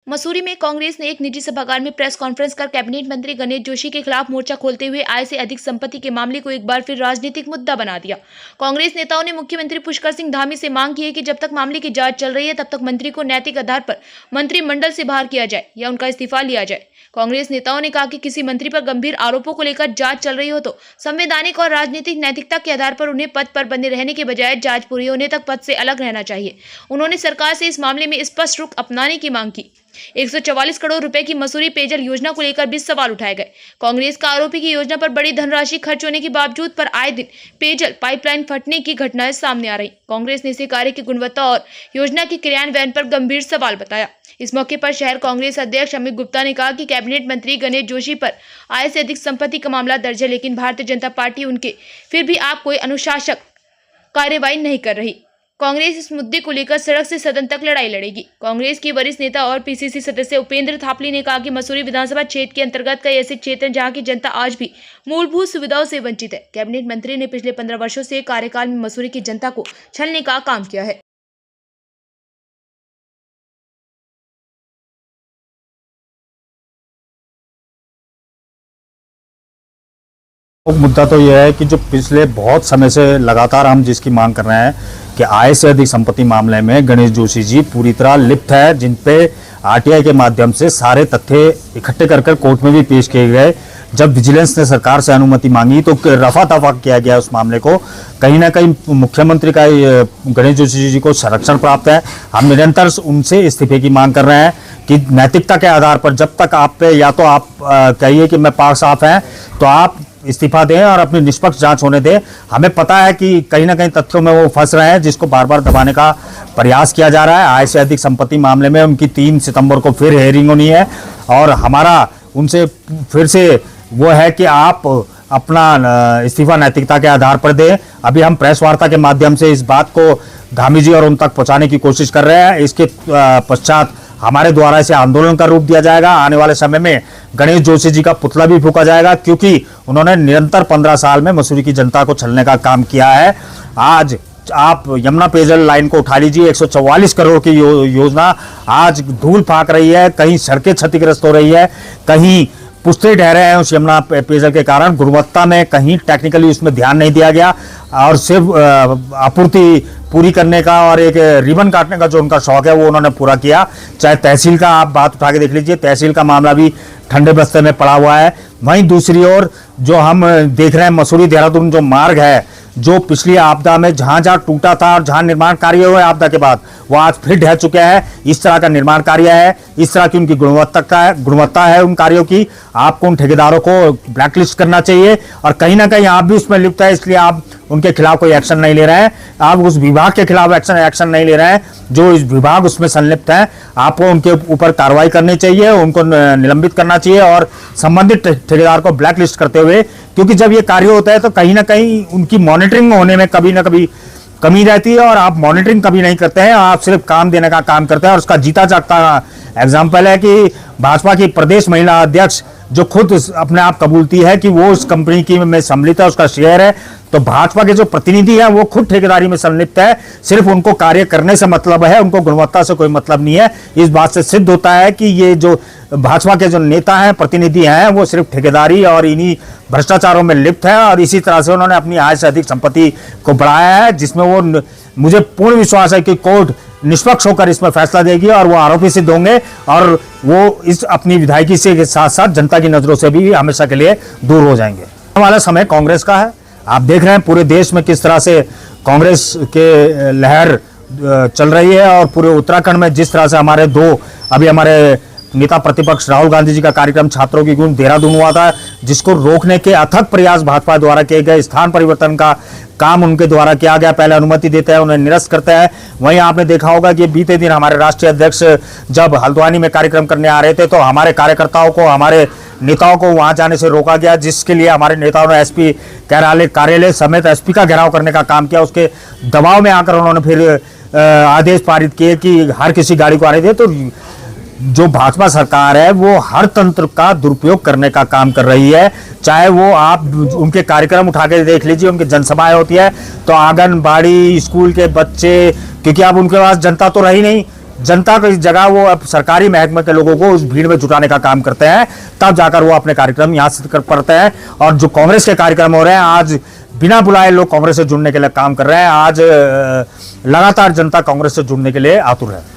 मसूरी में कांग्रेस ने एक निजी सभागार में प्रेस कॉन्फ्रेंस कर कैबिनेट मंत्री गणेश जोशी के खिलाफ मोर्चा खोलते हुए आय से अधिक संपत्ति के मामले को एक बार फिर राजनीतिक मुद्दा बना दिया। कांग्रेस नेताओं ने मुख्यमंत्री पुष्कर सिंह धामी से मांग की है कि जब तक मामले की जांच चल रही है तब तक मंत्री को नैतिक आधार पर मंत्रिमंडल से बाहर किया जाए या उनका इस्तीफा लिया जाए। कांग्रेस नेताओं ने कहा कि किसी मंत्री पर गंभीर आरोपों को लेकर जांच चल रही हो तो संवैधानिक और राजनीतिक नैतिकता के आधार पर उन्हें पद पर बने रहने के बजाय जांच पूरी होने तक पद से अलग रहना चाहिए। उन्होंने सरकार से इस मामले में स्पष्ट रुख अपनाने की मांग की। 144 करोड़ रुपए की मसूरी पेयजल योजना को लेकर भी सवाल उठाए गए। कांग्रेस का आरोप है कि योजना पर बड़ी धनराशि खर्च होने के बावजूद पर आए दिन पेयजल पाइपलाइन फटने की घटनाएं सामने आ रही। कांग्रेस ने इसे कार्य की गुणवत्ता और योजना के क्रियान्वयन पर गंभीर सवाल बताया। इस मौके पर शहर कांग्रेस अध्यक्ष अमित गुप्ता ने कहा कि कैबिनेट मंत्री गणेश जोशी पर आय से अधिक संपत्ति का मामला दर्ज है, लेकिन भारतीय जनता पार्टी उनके फिर भी आप कोई अनुशासक कार्रवाई नहीं कर रही। कांग्रेस इस मुद्दे को लेकर सड़क से सदन तक लड़ाई लड़ेगी। कांग्रेस की वरिष्ठ नेता और पीसीसी सदस्य उपेंद्र थापली ने कहा कि मसूरी विधानसभा क्षेत्र के अंतर्गत कई ऐसे क्षेत्र हैं जहां की जनता आज भी मूलभूत सुविधाओं से वंचित है। कैबिनेट मंत्री ने पिछले 15 वर्षों से कार्यकाल में मसूरी की जनता को छलने का काम किया है। मुद्दा तो यह है कि जो पिछले बहुत समय से लगातार हम जिसकी मांग कर रहे हैं कि आय से अधिक संपत्ति मामले में गणेश जोशी जी पूरी तरह लिप्त है, जिन पे आरटीआई के माध्यम से सारे तथ्य इकट्ठे कर कोर्ट में भी पेश किए गए। जब विजिलेंस ने सरकार से अनुमति मांगी तो रफा दफा किया गया उस मामले को। कहीं ना कहीं मुख्यमंत्री का गणेश जोशी जी को संरक्षण प्राप्त है। हम निरंतर उनसे इस्तीफे की मांग कर रहे हैं कि नैतिकता के आधार पर जब तक आप पे या तो आप कहिए कि मैं पाक साफ है तो आप इस्तीफा दें और अपनी निष्पक्ष जांच होने दें। हमें पता है कि कहीं ना कहीं तथ्यों में वो फंस रहे हैं, जिसको बार बार दबाने का प्रयास किया जा रहा है। आय से अधिक संपत्ति मामले में उनकी 3 सितंबर को फिर हेयरिंग होनी है और हमारा उनसे फिर से वो है कि आप अपना इस्तीफा नैतिकता के आधार पर दें। अभी हम प्रेस वार्ता के माध्यम से इस बात को धामी जी और उन तक पहुंचाने की कोशिश कर रहे हैं। इसके पश्चात हमारे द्वारा इसे आंदोलन का रूप दिया जाएगा। आने वाले समय में गणेश जोशी जी का पुतला भी फूंका जाएगा, क्योंकि उन्होंने निरंतर 15 साल में मसूरी की जनता को छलने का काम किया है। आज आप यमुना पेयजल लाइन को उठा लीजिए, 144 करोड़ की योजना आज धूल फाक रही है। कहीं सड़कें क्षतिग्रस्त हो रही है, कहीं पुष्टे ढह रहे हैं उस यमुना पेयजल के कारण। गुणवत्ता में कहीं टेक्निकली उसमें ध्यान नहीं दिया गया और सिर्फ आपूर्ति पूरी करने का और एक रिबन काटने का जो उनका शौक है वो उन्होंने पूरा किया। चाहे तहसील का आप बात उठा के देख लीजिए, तहसील का मामला भी ठंडे बस्ते में पड़ा हुआ है। वहीं दूसरी ओर जो हम देख रहे हैं मसूरी देहरादून जो मार्ग है, जो पिछली आपदा में जहां जहां टूटा था और जहां निर्माण कार्य हुए आपदा के बाद, वो आज फिर ढह चुके हैं। इस तरह का निर्माण कार्य है, इस तरह की उनकी गुणवत्ता है उन कार्यों की। आपको उन ठेकेदारों को ब्लैकलिस्ट करना चाहिए और कहीं ना कहीं आप भी उसमें लिप्त है, इसलिए आप उनके खिलाफ कोई एक्शन नहीं ले रहे हैं। आप उस विभाग के खिलाफ एक्शन नहीं ले रहे हैं जो इस विभाग उसमें संलिप्त है। आपको उनके ऊपर कार्रवाई करनी चाहिए, उनको निलंबित करना चाहिए और संबंधित ठेकेदार को ब्लैकलिस्ट करते हुए, क्योंकि जब ये कार्य होता है तो कहीं ना कहीं उनकी मॉनिटरिंग होने में कभी ना कभी कमी रहती है और आप मॉनिटरिंग कभी नहीं करते हैं, आप सिर्फ काम देने का काम करते हैं। और उसका जीता जागता एग्जाम्पल है कि भाजपा की प्रदेश महिला अध्यक्ष जो खुद अपने आप कबूलती है कि वो उस कंपनी की में सम्मिलित है, उसका शेयर है, तो भाजपा के जो प्रतिनिधि हैं वो खुद ठेकेदारी में संलिप्त है। सिर्फ उनको कार्य करने से मतलब है, उनको गुणवत्ता से कोई मतलब नहीं है। इस बात से सिद्ध होता है कि ये जो भाजपा के जो नेता हैं, प्रतिनिधि हैं, वो सिर्फ ठेकेदारी और इन्हीं भ्रष्टाचारों में लिप्त है और इसी तरह से उन्होंने अपनी आय से अधिक संपत्ति को बढ़ाया है, जिसमें वो मुझे पूर्ण विश्वास है कि कोर्ट निष्पक्ष होकर इसमें फैसला देगी और वो आरोपी सिद्ध होंगे और वो इस अपनी विधायकी से के साथ साथ जनता की नजरों से भी हमेशा के लिए दूर हो जाएंगे। आने वाला समय कांग्रेस का है। आप देख रहे हैं पूरे देश में किस तरह से कांग्रेस के लहर चल रही है और पूरे उत्तराखंड में जिस तरह से हमारे नेता प्रतिपक्ष राहुल गांधी जी का कार्यक्रम छात्रों की गूंज देहरादून हुआ था, जिसको रोकने के अथक प्रयास भाजपा द्वारा किए गए। स्थान परिवर्तन का काम उनके द्वारा किया गया, पहले अनुमति देते हैं, उन्हें निरस्त करते हैं। वहीं आपने देखा होगा कि बीते दिन हमारे राष्ट्रीय अध्यक्ष जब हल्द्वानी में कार्यक्रम करने आ रहे थे तो हमारे कार्यकर्ताओं को, हमारे नेताओं को वहां जाने से रोका गया, जिसके लिए हमारे नेताओं ने एसपी कार्यालय समेत एसपी का घेराव करने का काम किया। उसके दबाव में आकर उन्होंने फिर आदेश पारित किए कि हर किसी गाड़ी को आने दे। तो जो भाजपा सरकार है वो हर तंत्र का दुरुपयोग करने का काम कर रही है। चाहे वो आप उनके कार्यक्रम उठा के देख लीजिए, उनकी जनसभाएं होती है तो आंगनबाड़ी, स्कूल के बच्चे, क्योंकि अब उनके पास जनता तो रही नहीं, जनता की जगह वो अब सरकारी महकमे के लोगों को उस भीड़ में जुटाने का काम करते हैं, तब जाकर वो अपने कार्यक्रम यहाँ से कर पड़ते हैं। और जो कांग्रेस के कार्यक्रम हो रहे हैं, आज बिना बुलाए लोग कांग्रेस से जुड़ने के लिए काम कर रहे हैं। आज लगातार जनता कांग्रेस से जुड़ने के लिए आतुर है।